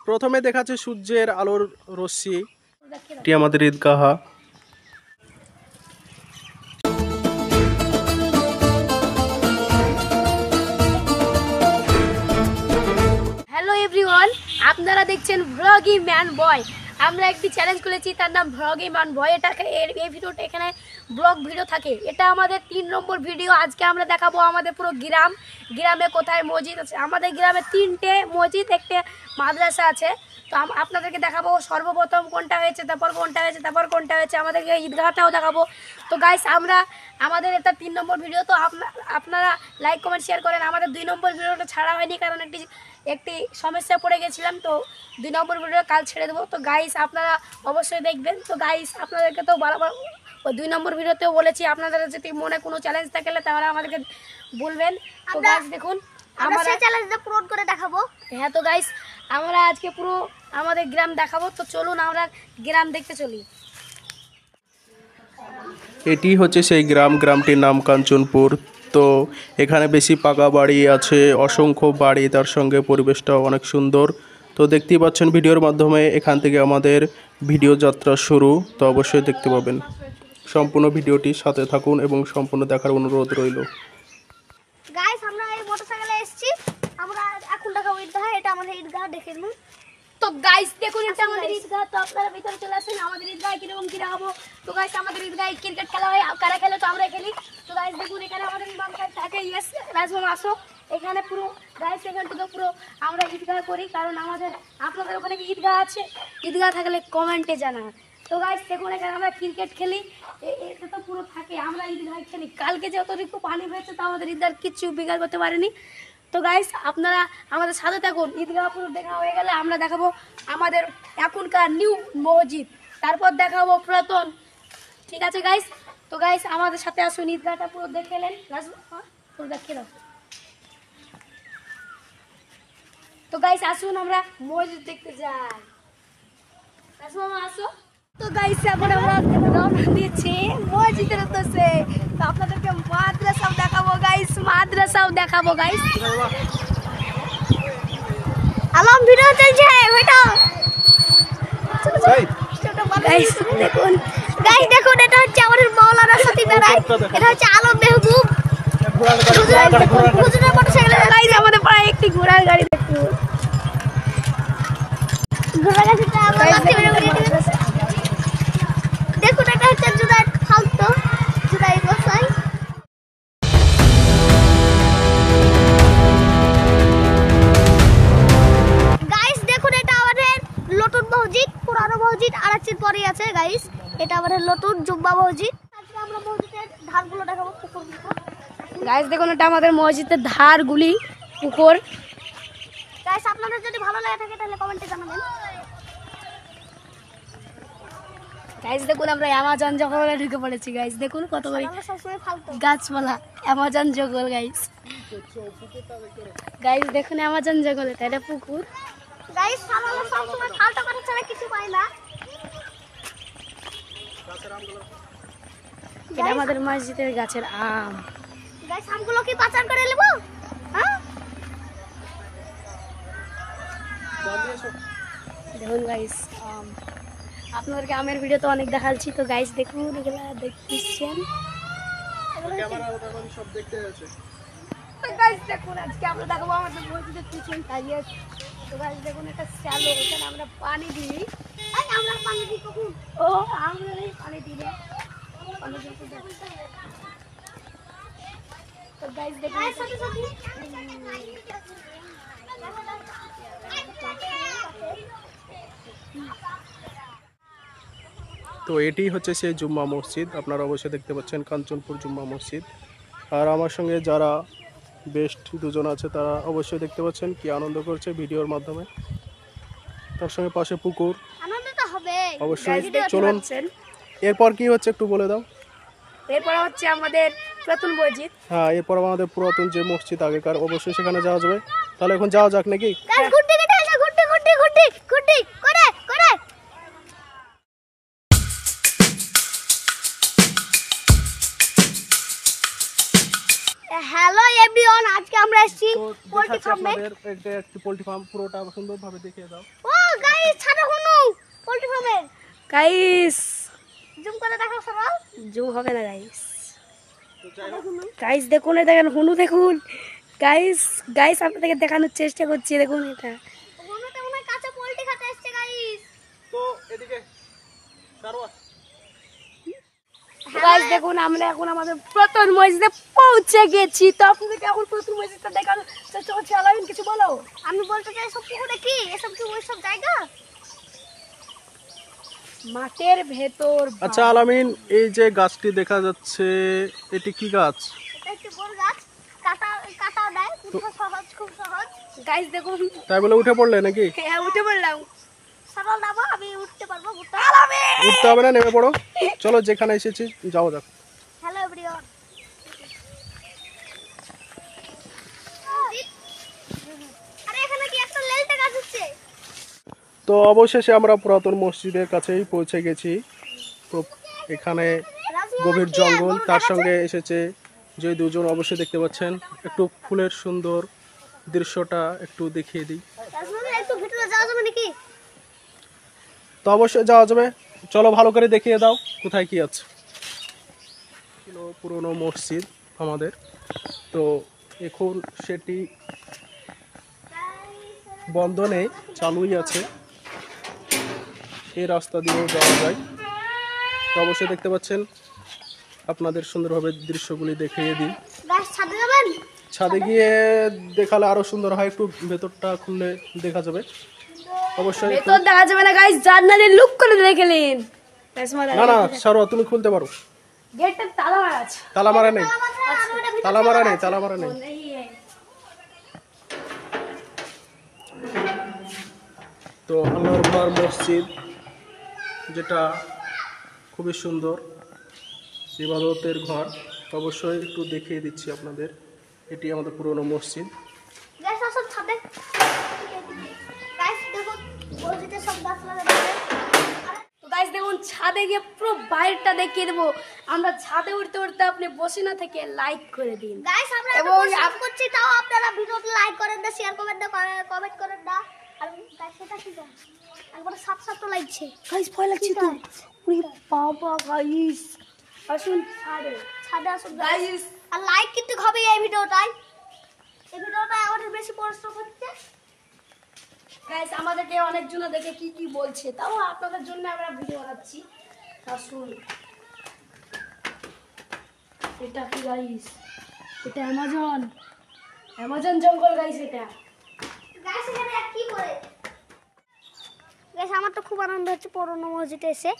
প্রথমে দেখাচ্ছে সূর্যের আলোর রশ্মি। এটি আমাদের ঈদগাহ। হ্যালো এভরিওয়ান, আপনারা দেখছেন ভ্লগি ম্যান বয়। আমরা একটি চ্যালেঞ্জ করেছি, তার নাম ভ্লগি ম্যান বয়। এটাকে এই ভিডিওটা এখানে ব্লগ ভিডিও থাকে। এটা আমাদের 3 নম্বর ভিডিও। আজকে আমরা দেখাবো আমাদের পুরো গ্রামে কোথায় মসজিদ আছে। আমাদের গ্রামে 3টে মসজিদ, একটা মাদ্রাসা আছে। তো আপনাদেরকে দেখাবো সর্বপ্রথম কোনটা হয়েছে, তারপর কোনটা হয়েছে, তারপর কোনটা হয়েছে। আমাদেরকে ঈদগাহটাও দেখাবো। তো গাইস, আমাদের এটা 3 নম্বর ভিডিও। তো আপনারা লাইক কমেন্ট শেয়ার করেন। আমাদের 2 নম্বর ভিডিওটা ছাড়া হয়নি, কারণ একটি সমস্যা পড়ে গেছিলাম। তো 2 নম্বর ভিডিও কাল ছেড়ে দেবো। তো গাইস, আপনারা অবশ্যই দেখবেন। তো গাইস, আপনাদেরকে তো বারবার ওই 2 নম্বর ভিডিওতেও বলেছি, আপনাদের যদি মনে কোনো চ্যালেঞ্জ থাকলে তাহলে আমাদেরকে বলবেন। তো গাইস দেখুন, আমরা সেই চ্যালেঞ্জটা পূরণ করে দেখাবো। হ্যাঁ, তো গাইস আমরা আজকে পুরো আমাদের গ্রাম দেখাবো। তো চলুন আমরা গ্রাম দেখতে চলি। এটি হচ্ছে সেই গ্রামটির নাম কাঞ্চনপুর। তো এখানে বেশি পাকা বাড়ি আছে, অসংখ্য বাড়ি, তার সঙ্গে পরিবেশটাও অনেক সুন্দর। তো দেখতেই পাচ্ছেন ভিডিওর মাধ্যমে এখান থেকে আমাদের ভিডিও যাত্রা শুরু। তো অবশ্যই দেখতে পাবেন। সম্পূর্ণ ভিডিওটি সাথে থাকুন এবং সম্পূর্ণ দেখার অনুরোধ রইল। গাইস, আমরা এই মোটরসাইকেলে এসেছি। আমরা এখন দেখাবো ঈদগাহ। এটা আমাদের ঈদগাহ, দেখে নিন। তো গাইস দেখুন, এটা আমাদের ঈদগাহ। তো আপনারা ভিতরে চলে আসেন। আমাদের ঈদগাহ কিরকম কি দেখাবো। তো গাইস, আমাদের ঈদগাহে ক্রিকেট খেলা হয়। কারা খেলে তো আমরা খেলি। তো গাইস দেখুন, এখানে আমাদের ইমাম সাহেব থাকে। ইয়েস রাজমাম আসো। এখানে পুরো গাইস এখান থেকে পুরো আমরা ঈদগাহ করি, কারণ আপনাদের ওখানে কি ঈদগাহ আছে? ঈদগাহ থাকলে কমেন্টে জানান। তো গাইস দেখুন, এখানে আমরা ক্রিকেট খেলি। এটা তো পুরো থাকে, আমরা ঈদগাহ খেলি। কালকে যে অতিরিক্ত পানি হয়েছে, তা আমাদের ঈদগাহ কিচ্ছু বিকার করতে পারেনি। তো গাইস, আপনারা আমাদের সাথে থাকুন। ঈদগাহ পুরো দেখা হয়ে গেলে আমরা দেখাবো আমাদের এখনকার নিউ মসজিদ, তারপর দেখাবো পুরাতন। ঠিক আছে গাইস? তো গাইস আমাদের সাথে আসুন, ঈদগাহটা পুরো দেখে এলেন। পুরো দেখে দাও। তো গাইস আসুন, আমরা মসজিদ দেখতে যাই। রাজমামা আসো। তো গাইস এখন আমরা রওনা দিয়েছি মসজিদের উদ্দেশ্যে। তো আপনাদেরকে মাদ্রাসাও দেখাবো গাইস, আলম ভিডিও চলছে বেটা। গাইস দেখুন, এটা হচ্ছে আমাদের মাওলানা সতীদার। এটা হচ্ছে আলম মেহবুব। হুজুরের মোটরসাইকেলে গাইস আমাদের পাড়ায় একটি ঘোড়ার গাড়ি দেখুন। ঘোড়ার গাড়িটা আমরা দেখুন, এটা হচ্ছে জুদাই ফালতো জুদাই বসাই। গাইস দেখুন, এটা আমাদের নতুন মসজিদ। পুরানো মসজিদ আরাচির পরে আছে গাইস। এটা আমাদের নতুন জুম্মা মসজিদ। আজকে আমরা মসজিদের ধারগুলো দেখাবো, পুকুরগুলো। গাইস দেখুন, এটা আমাদের মসজিদের ধারগুলি, পুকুর। গাইস আপনাদের যদি ভালো লাগে থাকে তাহলে কমেন্টে জানাবেন। গাইস দেখুন, আমরা অ্যামাজন জঙ্গলে ঢুকে পড়েছি। গাইস দেখুন কত বড় গাছপালা, অ্যামাজন জঙ্গল গাইস। গাইস দেখুন, অ্যামাজন জঙ্গলে এটা পুকুর। গাইস আমরা সব সময় ফালতু কথা ছাড়া কিছু পাই না। এটা আমাদের মসজিদের গাছের আম। গাইস আমগুলো কি পাচার করে নেব? হ্যাঁ দেখুন গাইস, আপনাদেরকে আমের ভিডিও তো অনেক দেখাচ্ছি। তো গাইস দেখুন, এগুলা দেখতেছেন। তো গাইস দেখুন, আজকে আমরা দেখাবো আমাদের মসজিদের কিচেন টাইয়ার। তো গাইস দেখুন, এটা শ্যালো। এখানে আমরা পানি দিই। আমরা পানি দিই কখন? ও আমরা পানি দিই না। তো গাইস দেখুন, তো এটি হচ্ছে সেই জুম্মা মসজিদ। আপনারা অবশ্যই দেখতে পাচ্ছেন কাঞ্চনপুর জুম্মা মসজিদ। আর আমার সঙ্গে যারা বেস্ট দুজন আছে, তারা অবশ্যই দেখতে পাচ্ছেন কি আনন্দ করছে ভিডিওর মাধ্যমে। তার সঙ্গে পাশে পুকুর। আনন্দটা হবে অবশ্যই চলুন, এরপর কি হচ্ছে একটু বলে দাও। এরপর হচ্ছে আমাদের পুরাতন মসজিদ। হ্যাঁ, এরপর আমাদের পুরাতন যে মসজিদ আগেকার, অবশ্যই সেখানে যাওয়া যাবে। তাহলে এখন যাওয়া যাক নাকি? হ্যালো এভরিওয়ান, আজকে আমরা আমরা আসছি তো পোল্ট্রি দেখাচ্ছি ফার্মে। আপনাদের এটা একটি পোল্ট্রি ফার্ম, পুরোটা সুন্দরভাবে দেখিয়ে দাও। ও গাইস ছাড়ো হুনু পোল্ট্রি ফার্মে গাইস জুম করে দেখাও সবাই। জুম হবে না গাইস। তো যাই হোক, গাইস দেখুন, এই দেখেন হুনু দেখুন গাইস। গাইস আপনাদেরকে দেখানোর চেষ্টা করছি, দেখুন এটা হুনু তো মনে কাঁচা পোল্ট্রি খেতে আসছে গাইস। তো এদিকে সারোয়ার গাইস দেখুন আমরা এখন আমাদের প্রথম মসজিদে পৌঁছে গেছি। তো আপনাদেরকে এখন প্রথম মসজিদটা দেখানোর চেষ্টা করছি। আলামিন কিছু বলো। আমি বলতে চাই সব পুকুরে কি এসব কি ওই সব জায়গা মাঠের ভেতর। আচ্ছা আলামিন, এই যে গাছটি দেখা যাচ্ছে এটি কি গাছ? এটা একটি বড় গাছ, কাটা কাটা দেয়, উঠা সহজ, খুব সহজ। গাইস দেখুন। তাই বলে উঠে পড়লে নাকি? হ্যাঁ উঠে পড়লাম। সরল নামা, আমি উঠতে পারবো। আলামিন উঠতে হবে না, নেমে পড়ো। চলো যেখানে এসেছি যাও যাক। Hello everyone. আরে এখানে কি একটা লেলটা গাছ হচ্ছে? তো অবশেষে আমরা পুরাতন মসজিদের কাছেই পৌঁছে গেছি। তো এখানে গভীর জঙ্গল, তার সঙ্গে এসেছে যে দুজন অবশ্যই দেখতে পাচ্ছেন। একটু ফুলের সুন্দর দৃশ্যটা একটু দেখিয়ে দিই। একটু ভিতরে যাওয়া যাবে নাকি? তো অবশ্যই যাওয়া যাবে, চলো ভালো করে দেখিয়ে দাও কোথায় কি আছে। ছিল পুরনো মসজিদ আমাদের, তো এখন সেটি বন্ধ নেই, চালুই আছে। এই রাস্তা দিয়েও যাওয়া যায়। তো অবশ্যই দেখতে পাচ্ছেন, আপনাদের সুন্দরভাবে দৃশ্যগুলি দেখিয়ে দিই। গাছ ছাদে যাবেন? ছাদে গিয়ে দেখালে আরো সুন্দর হয়, একটু ভেতরটা খুললে দেখা যাবে। অবশ্যই একটু- ভেতর দেখা যাবে না গাইস, জানলাতে লুক করে দেখে নিন। না না সারোয়া, তুমি খুলতে পারো। গেটটা তালা মারা আছে। তালা মারা নেই, তালা মারা নেই, তালা মারা নেই। তো আল্লাহর ঘর মসজিদ, যেটা খুবই সুন্দর ইবাদতের ঘর, অবশ্যই একটু দেখিয়ে দিচ্ছি আপনাদের। এটি আমাদের পুরনো মসজিদ। গাইস আসুন ছাদে। গাইস দেখুন মসজিদে সব গাছ লাগানো আছে। তো গাইস দেখুন ছাদে গিয়ে পুরো বাইরেটা দেখিয়ে দেবো। আমরা ছাদে উঠতে উঠতে আপনি বসে না থেকে লাইক করে দিন গাইস। আমরা এবং আপ করছি, তাও আপনারা ভিডিওতে লাইক করেন না, শেয়ার করেন না, কমেন্ট করেন না। আর গাইস সেটা কি গাছ? একবার সাতটা লাগছে গাইস, ভয় লাগছে তো। ওরে বাবা গাইস আসুন ছাদে, ছাদে আসুন গাইস। আর লাইক কিন্তু হবে এই ভিডিওটায়। এই ভিডিওটা আমাদের বেশি পরিশ্রম হচ্ছে গাইস। আমাদেরকে অনেকজন দেখে কি কি বলছে, তাও আপনাদের জন্য আমরা ভিডিও বানাচ্ছি। আসুন। এটা কি গাইস? এটা অ্যামাজন, অ্যামাজন জঙ্গল গাইস। এটা গাইস এখানে কি করে গাইস? আমার তো খুব আনন্দ হচ্ছে পুরনো মসজিদে এসে।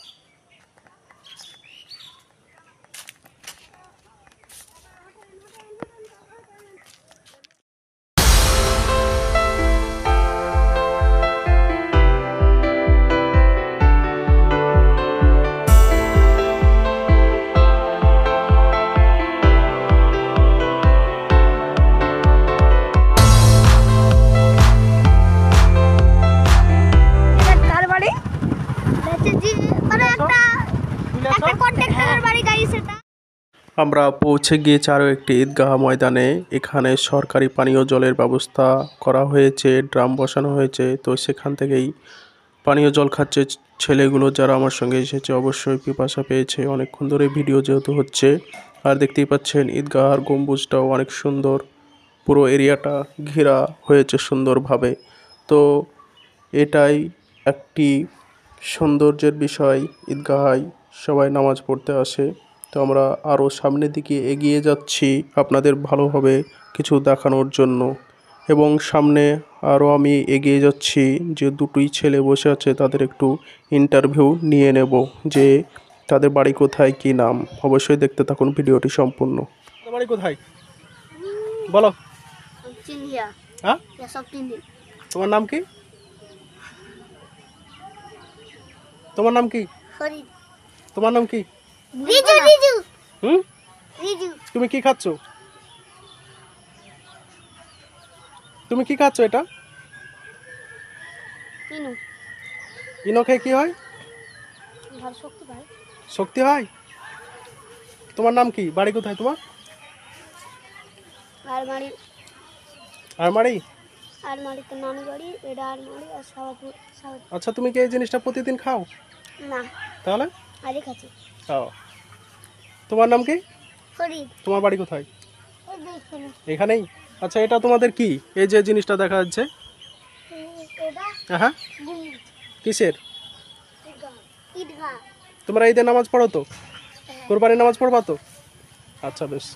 আমরা পৌঁছে গিয়েছি আরও একটি ঈদগাহ ময়দানে। এখানে সরকারি পানীয় জলের ব্যবস্থা করা হয়েছে, ড্রাম বসানো হয়েছে। তো সেখান থেকেই পানীয় জল খাচ্ছে ছেলেগুলো যারা আমার সঙ্গে এসেছে। অবশ্যই পিপাসা পেয়েছে, অনেকক্ষণ ধরে ভিডিও যেহেতু হচ্ছে। আর দেখতেই পাচ্ছেন ঈদগাহর গম্বুজটাও অনেক সুন্দর, পুরো এরিয়াটা ঘেরা হয়েছে সুন্দরভাবে। তো এটাই একটি সৌন্দর্যের বিষয়, ঈদগাহায় সবাই নামাজ পড়তে আসে। তো আমরা আরও সামনের দিকে এগিয়ে যাচ্ছি আপনাদের ভালোভাবে কিছু দেখানোর জন্য। এবং সামনে আরও আমি এগিয়ে যাচ্ছি, যে দুটোই ছেলে বসে আছে তাদের একটু ইন্টারভিউ নিয়ে নেব, যে তাদের বাড়ি কোথায়, কি নাম। অবশ্যই দেখতে থাকুন ভিডিওটি সম্পূর্ণ। বাড়ি কোথায় বলো? হ্যাঁ, তোমার নাম কি? তোমার নাম কি? তোমার নাম কি? রিজু রিজু হুম, রিজু। তুমি কি খাচ্ছ? তুমি কি খাচ্ছ? এটা ইনু ইনো খেয়ে কি হয়? ভালো শক্তি পায়। শক্তি হয়। তোমার নাম কি? বাড়ি কোথায় তোমার? আর বাড়ি আলমারি? আলমারি তো নানি বাড়ি, এটা আলমারি আর সাবাপুর। আচ্ছা, তুমি কি এই জিনিসটা প্রতিদিন খাও? না, তাহলে আরে খাচ্ছি। খাও। তোমার নাম কি? ফরিদ। তোমার বাড়ি কোথায়? ওই দেখুন, এখানেই? আচ্ছা, এটা তোমাদের কি, এই যে জিনিসটা দেখা যাচ্ছে? এটা হ্যাঁ, গুম, কিসের? ঈদগাহ। তোমরা ঈদের নামাজ পড়ো তো? কোরবানির নামাজ পড়বা তো? আচ্ছা, বেশ।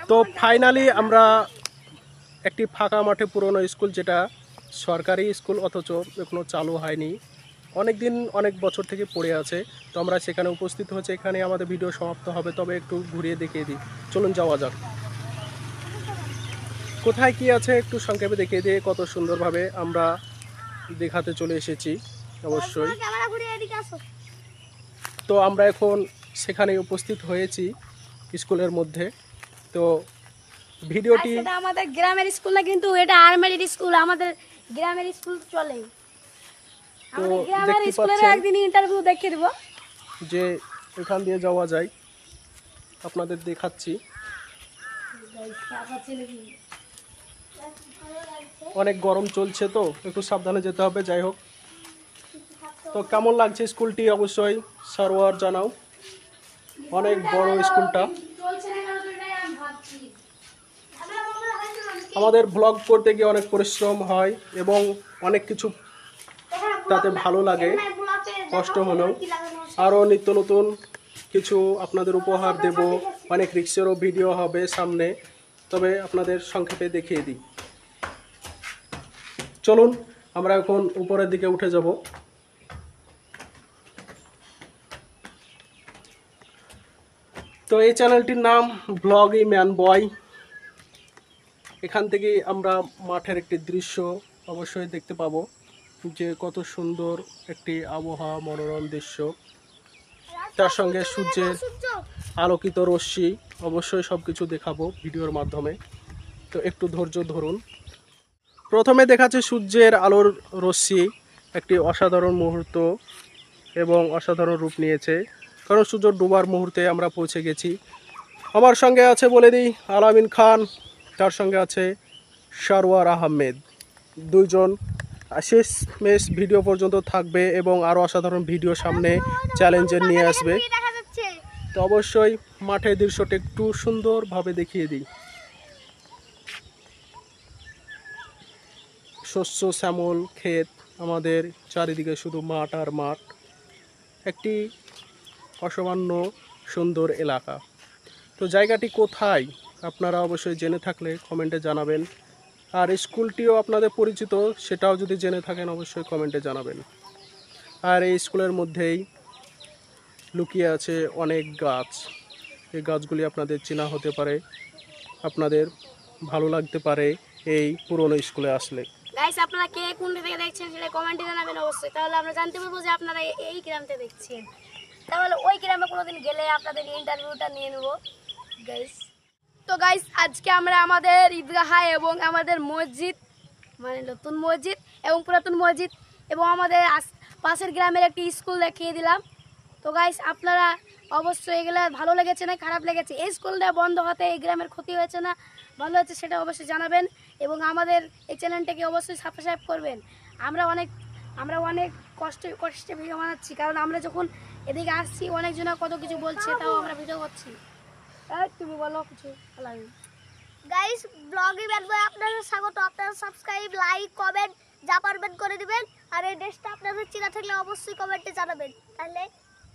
তো ফাইনালি আমরা একটি ফাঁকা মাঠে, পুরনো স্কুল, যেটা সরকারি স্কুল অথচ এখনো চালু হয়নি, অনেক দিন অনেক বছর থেকে পড়ে আছে। তো আমরা সেখানে উপস্থিত হচ্ছে, এখানে আমাদের ভিডিও সমাপ্ত হবে, তবে একটু ঘুরিয়ে দেখিয়ে দিই। চলুন যাওয়া যাক। কোথায় কি আছে একটু সংক্ষেপে দেখিয়ে দিয়ে কত সুন্দরভাবে আমরা দেখাতে চলে এসেছি অবশ্যই। ক্যামেরা ঘুরিয়ে এদিকে আসো। তো আমরা এখন সেখানে উপস্থিত হয়েছি স্কুলের মধ্যে। তো ভিডিওটি এটা আমাদের গ্রামের স্কুল না, কিন্তু এটা আর্মেরির স্কুল। আমাদের গ্রামের স্কুল চলে। তো আমাদের গ্রামের দেখতে স্কুলের পাচ্ছেন একদিন ইন্টারভিউ দেখিয়ে দেবো। যে এখান দিয়ে যাওয়া যায়, আপনাদের দেখাচ্ছি। অনেক গরম চলছে, তো একটু সাবধানে যেতে হবে। যাই হোক, তো কেমন লাগছে স্কুলটি অবশ্যই সারোয়ার জানাও। অনেক বড় স্কুলটা। আমাদের ব্লগ করতে গিয়ে অনেক পরিশ্রম হয় এবং অনেক কিছু তাতে ভালো লাগে, কষ্ট হলেও। আরও নিত্য নতুন কিছু আপনাদের উপহার দেব, অনেক রিক্সেরও ভিডিও হবে সামনে, তবে আপনাদের সংক্ষেপে দেখিয়ে দিই। চলুন আমরা এখন উপরের দিকে উঠে যাব। তো এই চ্যানেলটির নাম ব্লগি ম্যান বয়। এখান থেকে আমরা মাঠের একটি দৃশ্য অবশ্যই দেখতে পাবো, যে কত সুন্দর একটি আবহাওয়া, মনোরম দৃশ্য, তার সঙ্গে সূর্যের আলোকিত রশ্মি, অবশ্যই সব কিছু দেখাবো ভিডিওর মাধ্যমে। তো একটু ধৈর্য ধরুন। প্রথমে দেখাচ্ছে সূর্যের আলোর রশ্মি, একটি অসাধারণ মুহূর্ত এবং অসাধারণ রূপ নিয়েছে, কারণ সূর্য ডোবার মুহূর্তে আমরা পৌঁছে গেছি। আমার সঙ্গে আছে বলে দিই আলামিন খান, তার সঙ্গে আছে সারোয়ার আহমেদ। দুইজন শেষ মেশ ভিডিও পর্যন্ত থাকবে এবং আরও অসাধারণ ভিডিও সামনে চ্যালেঞ্জের নিয়ে আসবে। তো অবশ্যই মাঠের দৃশ্যটা একটু সুন্দরভাবে দেখিয়ে দিই। শস্য শ্যামল ক্ষেত, আমাদের চারিদিকে শুধু মাঠ আর মাঠ, একটি অসামান্য সুন্দর এলাকা। তো জায়গাটি কোথায় আপনারা অবশ্যই জেনে থাকলে কমেন্টে জানাবেন, আর স্কুলটিও আপনাদের পরিচিত সেটাও যদি জেনে থাকেন অবশ্যই কমেন্টে জানাবেন। আর এই স্কুলের মধ্যেই লুকিয়ে আছে অনেক গাছ। এই গাছগুলি আপনাদের চেনা হতে পারে, আপনাদের ভালো লাগতে পারে এই পুরনো স্কুলে আসলে। গাইস, আপনারা কে কোন থেকে দেখছেন সেটা কমেন্টে জানাবেন অবশ্যই, তাহলে আমরা জানতে পারবো যে আপনারা এই গ্রাম থেকে দেখছেন। তাহলে ওই গ্রামে কোনোদিন গেলে আপনাদের ইন্টারভিউটা নিয়ে নেব গাইস। তো গাইস, আজকে আমরা আমাদের ঈদগাহ এবং আমাদের মসজিদ, মানে নতুন মসজিদ এবং পুরাতন মসজিদ এবং আমাদের পাশের গ্রামের একটি স্কুল দেখিয়ে দিলাম। তো গাইস, আপনারা অবশ্যই এগুলো ভালো লেগেছে না খারাপ লেগেছে, এই স্কুলটা বন্ধ হতে এই গ্রামের ক্ষতি হয়েছে না ভালো হয়েছে সেটা অবশ্যই জানাবেন, এবং আমাদের এই চ্যানেলটাকে অবশ্যই সাবস্ক্রাইব করবেন। আমরা অনেক কষ্টে ভিডিও বানাচ্ছি, কারণ আমরা যখন এদিকে আসছি অনেকজনা কত কিছু বলছে, তাও আমরা ভিডিও করছি। তুমি বলো কিছু। গাইস, ব্লগে ম্যান বয় আপনাদের স্বাগত। আপনারা সাবস্ক্রাইব, লাইক, কমেন্ট যা পারবেন করে দিবেন। আর এই দেশটা আপনাদের চেনা থাকলে অবশ্যই কমেন্টে জানাবেন, তাহলে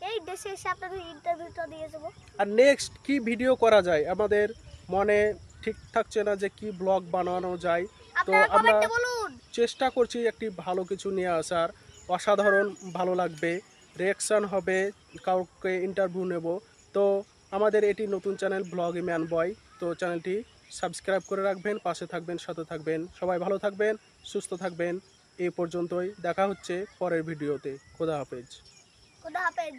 এই দেশে এসে আপনাদের ইন্টারভিউটা দিয়ে যাবো। আর নেক্সট কি ভিডিও করা যায় আমাদের মনে ঠিক থাকছে না, যে কি ব্লগ বানানো যায়। তো আপনারা আমরা কমেন্টে বলুন। চেষ্টা করছি একটি ভালো কিছু নিয়ে আসার, অসাধারণ ভালো লাগবে, রিঅ্যাকশান হবে, কাউকে ইন্টারভিউ নেব। তো আমাদের এটি নতুন চ্যানেল ব্লগি ম্যান বয়। তো চ্যানেলটি সাবস্ক্রাইব করে রাখবেন, পাশে থাকবেন, সাথে থাকবেন। সবাই ভালো থাকবেন, সুস্থ থাকবেন। এই পর্যন্তই, দেখা হচ্ছে পরের ভিডিওতে। খোদা হাফেজ। খোদা হাফেজ।